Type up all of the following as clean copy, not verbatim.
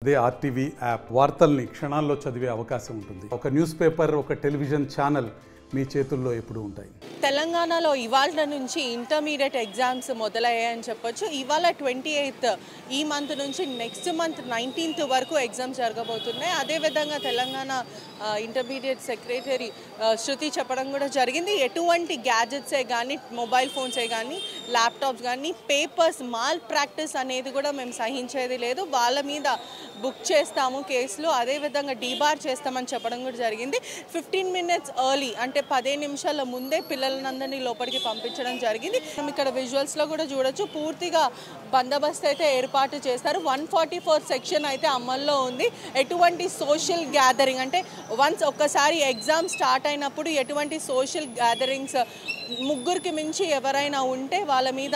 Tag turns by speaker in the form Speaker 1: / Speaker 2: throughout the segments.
Speaker 1: అదే RTV app వార్తల్ని క్షణాల్లో చదివే అవకాశం ఉంటుంది. ఒక న్యూస్ పేపర్, ఒక టెలివిజన్ ఛానల్ మీ చేతుల్లో ఎప్పుడూ ఉంటాయి.
Speaker 2: తెలంగాణలో ఇవాళ నుంచి ఇంటర్మీడియట్ ఎగ్జామ్స్ మొదలయ్యాయని చెప్పొచ్చు. ఇవాళ 28th ఈ మంత్ నుంచి నెక్స్ట్ మంత్ 19th వరకు ఎగ్జామ్స్ జరగబోతున్నాయి. అదేవిధంగా తెలంగాణ ఇంటర్మీడియట్ సెక్రటరీ శృతి చెప్పడం కూడా జరిగింది. ఎటువంటి గ్యాజెట్సే కానీ, మొబైల్ ఫోన్సే కానీ, ల్యాప్టాప్స్ కానీ, పేపర్స్ మాల్ ప్రాక్టీస్ అనేది కూడా మేము సహించేది లేదు. వాళ్ళ మీద బుక్ చేస్తాము కేసులు, అదేవిధంగా డీబార్ చేస్తామని చెప్పడం కూడా జరిగింది. 15 minutes ఎర్లీ అంటే 15 నిమిషాల ముందే పిల్లలందరినీ లోపలికి పంపించడం జరిగింది. మనం ఇక్కడ విజువల్స్లో కూడా చూడొచ్చు. పూర్తిగా బందోబస్తు అయితే ఏర్పాటు చేస్తారు. 144 సెక్షన్ అయితే అమల్లో ఉంది. ఎటువంటి సోషల్ గ్యాదరింగ్ అంటే వన్స్ ఒక్కసారి ఎగ్జామ్ స్టార్ట్ అయినప్పుడు ఎటువంటి సోషల్ గ్యాదరింగ్స్ ముగ్గురికి మించి ఎవరైనా ఉంటే వాళ్ళ మీద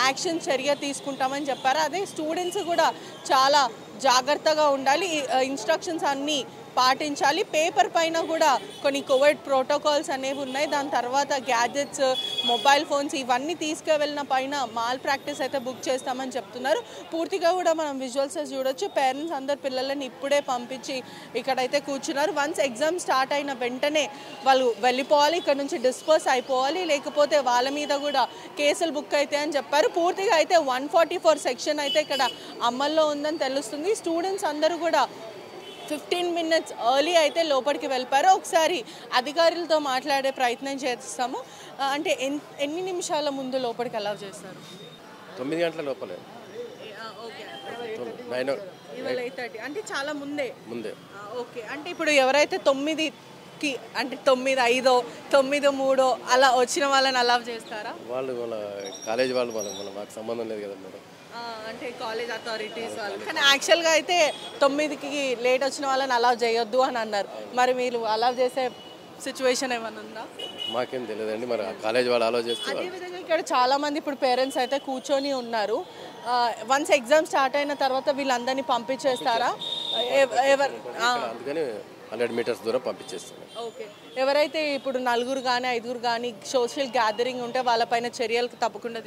Speaker 2: యాక్షన్ చర్య తీసుకుంటామని చెప్పారు. అదే స్టూడెంట్స్ కూడా చాలా జాగ్రత్తగా ఉండాలి, ఇన్స్ట్రక్షన్స్ అన్నీ పాటించాలి. పేపర్ పైన కూడా కొన్ని కోవిడ్ ప్రోటోకాల్స్ అనేవి ఉన్నాయి. దాని తర్వాత గ్యాజెట్స్, మొబైల్ ఫోన్స్ ఇవన్నీ తీసుకువెళ్ళిన పైన మాల్ ప్రాక్టీస్ అయితే బుక్ చేస్తామని చెప్తున్నారు. పూర్తిగా కూడా మనం విజువల్స్ చూడొచ్చు. పేరెంట్స్ అందరు పిల్లలని ఇప్పుడే పంపించి ఇక్కడైతే కూర్చున్నారు. వన్స్ ఎగ్జామ్ స్టార్ట్ అయిన వెంటనే వాళ్ళు వెళ్ళిపోవాలి, ఇక్కడ నుంచి డిస్పర్స్ అయిపోవాలి, లేకపోతే వాళ్ళ మీద కూడా కేసులు బుక్ అయితే అని చెప్పారు. పూర్తిగా అయితే 144 సెక్షన్ అయితే ఇక్కడ అమల్లో ఉందని తెలుస్తుంది. స్టూడెంట్స్ అందరూ కూడా 15 minutes ఎర్లీ అయితే లోపలికి వెళ్ళిపోయారు. ఒకసారి అధికారులతో మాట్లాడే ప్రయత్నం చేస్తాము. అంటే ఎన్ని నిమిషాల ముందు లోపలికి అలౌ చేస్తారు?
Speaker 3: 9 గంటల లోపలే.
Speaker 2: ఓకే, 8:30 అంటే చాలా ముందే. ఓకే, అంటే ఇప్పుడు ఎవరైతే 9కి అంటే 9:05, 9:03 అలా వచ్చిన వాళ్ళని అలౌ చేస్తారా?
Speaker 3: వాళ్ళ కాలేజ్ వాళ్ళు మాకు సంబంధం లేదు కదా మేడం.
Speaker 2: అంటే కాలేజ్ అథారిటీస్ వాళ్ళు. కానీ యాక్చువల్గా అయితే 9కి లేట్ వచ్చిన వాళ్ళని అలౌ చేయొద్దు అని అన్నారు. మరి మీరు అలౌ చేసే సిచ్యువేషన్ ఏమైనా ఉందా?
Speaker 3: మాకేం తెలియదండి, మరి కాలేజ్ వాళ్ళు అలౌ చేస్తే.
Speaker 2: అదేవిధంగా ఇక్కడ చాలా మంది ఇప్పుడు పేరెంట్స్ అయితే కూర్చొని ఉన్నారు. వన్స్ ఎగ్జామ్ స్టార్ట్ అయిన తర్వాత వీళ్ళందరినీ పంపించేస్తారా?
Speaker 3: అందుకని 100 meters దూరం పంపించేస్తాను.
Speaker 2: ఓకే, ఎవరైతే ఇప్పుడు 4 కానీ 5 కానీ సోషల్ గ్యాదరింగ్ ఉంటే వాళ్ళపైన చర్యలు తప్పకుండా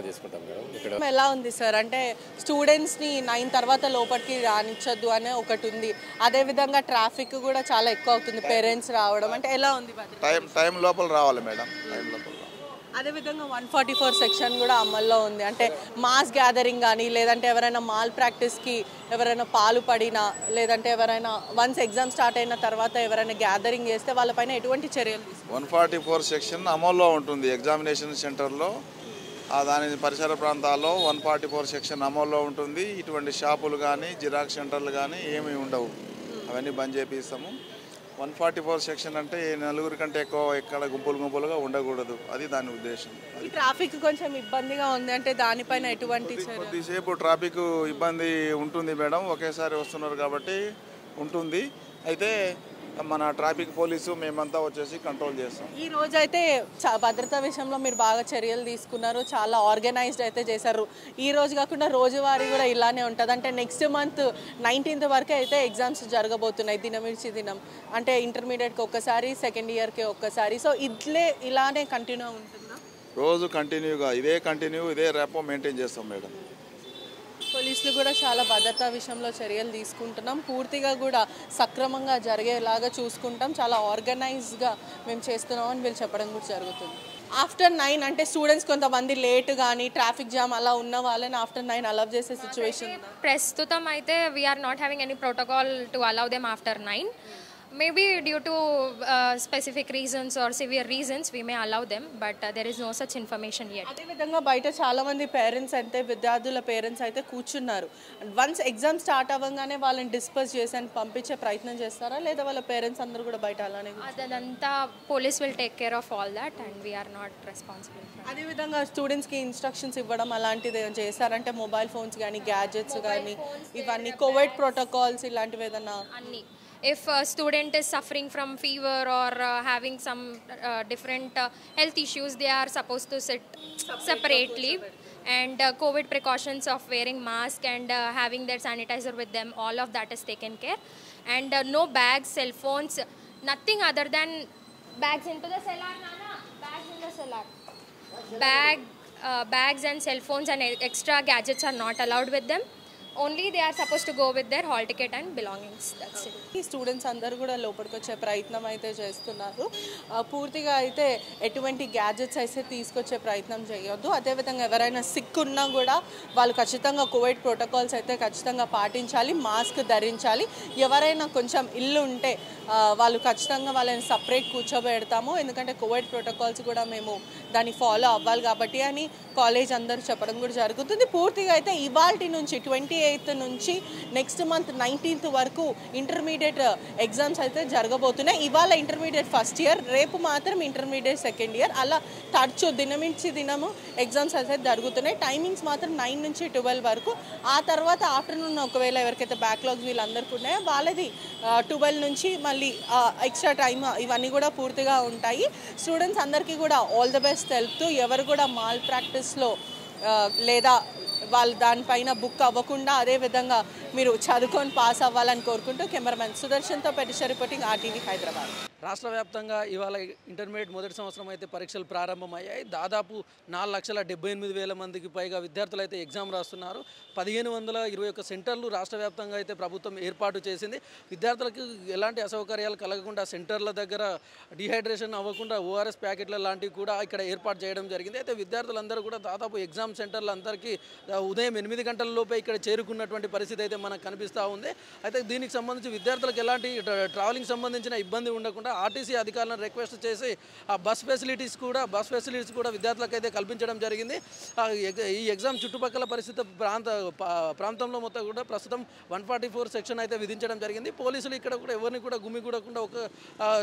Speaker 3: తీసుకుంటాం మేడం. ఇక్కడ
Speaker 2: ఎలా ఉంది సార్? అంటే స్టూడెంట్స్ని 9 తర్వాత లోపలికి రానిచ్చొద్దు అనే ఒకటి ఉంది. అదేవిధంగా ట్రాఫిక్ కూడా చాలా ఎక్కువ అవుతుంది, పేరెంట్స్ రావడం. అంటే ఎలా ఉంది?
Speaker 4: టైం లోపల రావాలి మేడం, టైం లోపల.
Speaker 2: అదేవిధంగా 144 సెక్షన్ కూడా అమల్లో ఉంది. అంటే మాస్ గ్యాదరింగ్ కానీ, లేదంటే ఎవరైనా మాల్ ప్రాక్టీస్కి ఎవరైనా పాలు పడినా, లేదంటే ఎవరైనా వన్స్ ఎగ్జామ్ స్టార్ట్ అయిన తర్వాత ఎవరైనా గ్యాదరింగ్ చేస్తే వాళ్ళపైన ఎటువంటి చర్యలు తీసుకుంటారు?
Speaker 4: 144 సెక్షన్ అమల్లో ఉంటుంది ఎగ్జామినేషన్ సెంటర్లో. దాని పరిసర ప్రాంతాల్లో 144 సెక్షన్ అమల్లో ఉంటుంది. ఇటువంటి షాపులు కానీ, జిరాక్స్ సెంటర్లు కానీ ఏమీ ఉండవు, అవన్నీ బంద్ చేపిస్తాము. 144 సెక్షన్ అంటే 4 కంటే ఎక్కువ ఎక్కడ గుంపులుగా ఉండకూడదు, అది దాని ఉద్దేశం.
Speaker 2: ట్రాఫిక్ కొంచెం ఇబ్బందిగా ఉంది, అంటే దానిపైన ఎటువంటి
Speaker 4: కొద్దిసేపు ట్రాఫిక్ ఇబ్బంది ఉంటుంది మేడం, ఒకేసారి వస్తున్నారు కాబట్టి ఉంటుంది. అయితే మన ట్రాఫిక్ పోలీసు మేమంతా వచ్చేసి కంట్రోల్ చేస్తాం.
Speaker 2: ఈ రోజు అయితే భద్రతా విషయంలో మీరు బాగా చర్యలు తీసుకున్నారు, చాలా ఆర్గనైజ్డ్ అయితే చేశారు. ఈ రోజు కాకుండా రోజువారీ కూడా ఇలానే ఉంటుంది. అంటే నెక్స్ట్ మంత్ 19th వరకు అయితే ఎగ్జామ్స్ జరగబోతున్నాయి, దినమిడిచి దినం. అంటే ఇంటర్మీడియట్కి ఒక్కసారి, సెకండ్ ఇయర్కి ఒక్కసారి. సో ఇలానే కంటిన్యూ ఉంటుందా?
Speaker 4: రోజు కంటిన్యూగా ఇదే ర్యాపో మెయింటైన్ చేస్తాం మేడం.
Speaker 2: పోలీసులు కూడా చాలా భద్రతా విషయంలో చర్యలు తీసుకుంటున్నాం. పూర్తిగా కూడా సక్రమంగా జరిగేలాగా చూసుకుంటాం. చాలా ఆర్గనైజ్డ్గా మేము చేస్తున్నాం అని వీళ్ళు చెప్పడం కూడా జరుగుతుంది. ఆఫ్టర్ 9 అంటే స్టూడెంట్స్ కొంతమంది లేట్ కానీ ట్రాఫిక్ జామ్ అలా ఉన్న వాళ్ళని ఆఫ్టర్ 9 అలౌ చేసే సిచ్యువేషన్
Speaker 5: ప్రస్తుతం అయితే we are not having any protocol to allow them after 9. Maybe due to specific reasons or severe reasons we may allow them, but there is no such information yet.
Speaker 2: అదేవిధంగా బయట చాలా మంది parents అయితే, విద్యార్థుల parents అయితే కూర్చున్నారు. వన్స్ ఎగ్జామ్ స్టార్ట్ అవ్వగానే వాళ్ళని డిస్పర్స్ చేసి పంపించే ప్రయత్నం చేస్తారా, లేదా వాళ్ళ పేరెంట్స్ అందరూ కూడా బయట అలానే?
Speaker 5: అదంతా police will take care of all that and we are not responsible.
Speaker 2: అదేవిధంగా స్టూడెంట్స్కి ఇన్స్ట్రక్షన్స్ ఇవ్వడం అలాంటిది చేస్తారంటే మొబైల్ ఫోన్స్ కానీ, గ్యాజెట్స్ కానీ, ఇవన్నీ కోవిడ్ ప్రోటోకాల్స్ ఇలాంటివి ఏదన్నా
Speaker 5: అన్నీ. If a student is suffering from fever or having some different health issues, they are supposed to sit separately. And COVID precautions of wearing mask and having their sanitizer with them, all of that is taken care. And no bags, cell phones, nothing other than bags into the cellar, Nana. Bags in the cellar. Bags and cell phones and extra gadgets are not allowed with them. only they are supposed to go with their hall ticket and belongings. That's it.
Speaker 2: ఈ students అందరూ కూడా లోపలికి వచ్చే ప్రయత్నం అయితే చేస్తున్నారు. పూర్తిగా అయితే ఎటువంటి గ్యాడ్జెట్స్ అయితే తీసుకొచ్చే ప్రయత్నం చేయొద్దు. అదేవిధంగా ఎవరైనా సిక్ ఉన్నా కూడా వాళ్ళు ఖచ్చితంగా కోవిడ్ ప్రోటోకాల్స్ అయితే ఖచ్చితంగా పాటించాలి, మాస్క్ ధరించాలి. ఎవరైనా కొంచెం ఇల్లు ఉంటే వాళ్ళు ఖచ్చితంగా వాళ్ళని సపరేట్ కూర్చోబెడతాము, ఎందుకంటే కోవిడ్ ప్రోటోకాల్స్ కూడా మేము దాన్ని ఫాలో అవ్వాలి కాబట్టి అని కాలేజ్ అందరూ చెప్పడం కూడా జరుగుతుంది. పూర్తిగా అయితే ఇవాల్టి నుంచి 28th నుంచి నెక్స్ట్ మంత్ 19th వరకు ఇంటర్మీడియట్ ఎగ్జామ్స్ అయితే జరగబోతున్నాయి. ఇవాళ ఇంటర్మీడియట్ ఫస్ట్ ఇయర్, రేపు మాత్రం ఇంటర్మీడియట్ సెకండ్ ఇయర్, అలా తరచు దినమించి దినము ఎగ్జామ్స్ అయితే జరుగుతున్నాయి. టైమింగ్స్ మాత్రం 9 నుంచి 12 వరకు. ఆ తర్వాత ఆఫ్టర్నూన్ ఒకవేళ ఎవరికైతే బ్యాక్లాగ్స్ వీళ్ళందరికీ ఉన్నాయో వాళ్ళది 12 నుంచి మళ్ళీ ఎక్స్ట్రా టైమ్ ఇవన్నీ కూడా పూర్తిగా ఉంటాయి. స్టూడెంట్స్ అందరికీ కూడా ఆల్ ద బెస్ట్ తెలుపుతూ ఎవరు కూడా మాల్ ప్రాక్టీస్లో లేదా వాళ్ళు దానిపైన బుక్ అవ్వకుండా అదేవిధంగా మీరు చదువుకొని పాస్ అవ్వాలని కోరుకుంటూ కెమెరామెన్ సుదర్శన్తో పెటిష రిపోర్టింగ్ RTV హైదరాబాద్.
Speaker 6: రాష్ట్ర వ్యాప్తంగా ఇవాళ ఇంటర్మీడియట్ మొదటి సంవత్సరం అయితే పరీక్షలు ప్రారంభమయ్యాయి. దాదాపు 4,78,000 మందికి పైగా విద్యార్థులు అయితే ఎగ్జామ్ రాస్తున్నారు. 1,521 సెంటర్లు రాష్ట్ర వ్యాప్తంగా అయితే ప్రభుత్వం ఏర్పాటు చేసింది. విద్యార్థులకు ఎలాంటి అసౌకర్యాలు కలగకుండా సెంటర్ల దగ్గర డిహైడ్రేషన్ అవ్వకుండా ORS ప్యాకెట్ల లాంటివి కూడా ఇక్కడ ఏర్పాటు చేయడం జరిగింది. అయితే విద్యార్థులందరూ కూడా దాదాపు ఎగ్జామ్ సెంటర్లు అందరికీ ఉదయం 8 గంటల లోపే ఇక్కడ చేరుకున్నటువంటి పరిస్థితి అయితే మనకు కనిపిస్తూ ఉంది. అయితే దీనికి సంబంధించి విద్యార్థులకు ఎలాంటి ట్రావెలింగ్ సంబంధించిన ఇబ్బంది ఉండకుండా ఆర్టీసీ అధికారులను రిక్వెస్ట్ చేసి ఆ బస్ ఫెసిలిటీస్ కూడా విద్యార్థులకు అయితే కల్పించడం జరిగింది. ఈ ఎగ్జామ్ చుట్టుపక్కల పరిస్థితి ప్రాంతంలో మొత్తం కూడా ప్రస్తుతం 144 సెక్షన్ అయితే విధించడం జరిగింది. పోలీసులు ఇక్కడ కూడా ఎవరిని కూడా గుమిగూడకుండా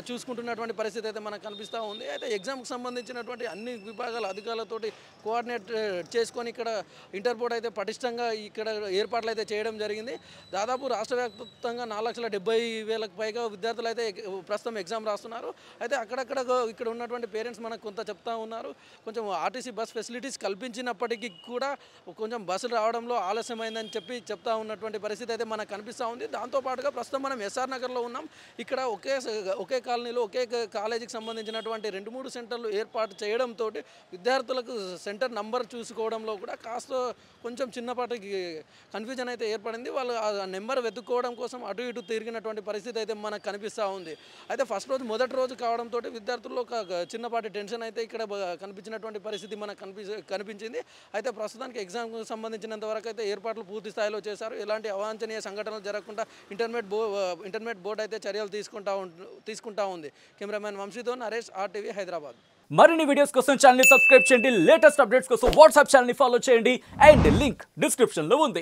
Speaker 6: చూసుకుంటున్నటువంటి పరిస్థితి అయితే మనకు కనిపిస్తూ ఉంది. అయితే ఎగ్జామ్కి సంబంధించినటువంటి అన్ని విభాగాల అధికారులతోటి కోఆర్డినేట్ చేసుకొని ఇక్కడ ఇంటర్ బోర్డ్ అయితే పటిష్టంగా ఇక్కడ ఏర్పాట్లు అయితే చేయడం జరిగింది. దాదాపు రాష్ట్ర వ్యాప్తంగా 4,70,000 పైగా విద్యార్థులు అయితే ప్రస్తుతం ఎగ్జామ్ రాస్తున్నారు. అయితే అక్కడక్కడ ఇక్కడ ఉన్నటువంటి పేరెంట్స్ మనకు కొంత చెప్తా ఉన్నారు, కొంచెం ఆర్టీసీ బస్ ఫెసిలిటీస్ కల్పించినప్పటికీ కూడా కొంచెం బస్సులు రావడంలో ఆలస్యమైందని చెప్తా ఉన్నటువంటి పరిస్థితి అయితే మనకు కనిపిస్తూ ఉంది. దాంతోపాటుగా ప్రస్తుతం మనం SR నగర్లో ఉన్నాం. ఇక్కడ ఒకే కాలనీలో ఒకే కాలేజీకి సంబంధించినటువంటి 2-3 సెంటర్లు ఏర్పాటు చేయడంతో విద్యార్థులకు సెంటర్ నంబర్ చూసుకోవడంలో కూడా కొంచెం చిన్నపాటి కన్ఫ్యూజన్ అయితే ఏర్పడింది. వాళ్ళు ఆ నెంబర్ వెతుక్కోవడం కోసం అటు ఇటు తిరిగినటువంటి పరిస్థితి అయితే మనకు కనిపిస్తూ ఉంది. అయితే మొదటి రోజు కావడంతో విద్యార్థుల్లో ఒక చిన్నపాటి టెన్షన్ అయితే ఇక్కడ కనిపించినటువంటి పరిస్థితి మనకు కనిపించింది. అయితే ప్రస్తుతానికి ఎగ్జామ్కి సంబంధించినంత వరకు అయితే ఏర్పాట్లు పూర్తి స్థాయిలో చేశారు. ఎలాంటి అవాంఛనీయ సంఘటనలు జరగకుండా ఇంటర్మీడియట్ బోర్డు అయితే చర్యలు తీసుకుంటా ఉంది. కెమెరామెన్ వంశీతో నరేష్, RTV హైదరాబాద్.
Speaker 7: మరిన్ని వీడియోస్ కోసం ఛానల్ ని సబ్స్క్రైబ్ చేయండి. లేటెస్ట్ అప్డేట్స్ కోసం వాట్సాప్ ఛానల్ ని ఫాలో చేయండి. అండ్ లింక్ డిస్క్రిప్షన్ లో ఉంది.